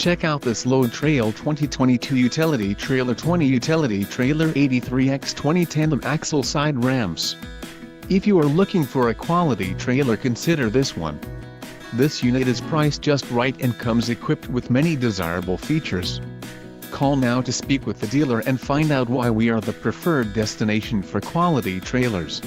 Check out this Load Trail 2022 Utility Trailer 20 Utility Trailer 83x20 Tandem Axle Side Ramps. If you are looking for a quality trailer, consider this one. This unit is priced just right and comes equipped with many desirable features. Call now to speak with the dealer and find out why we are the preferred destination for quality trailers.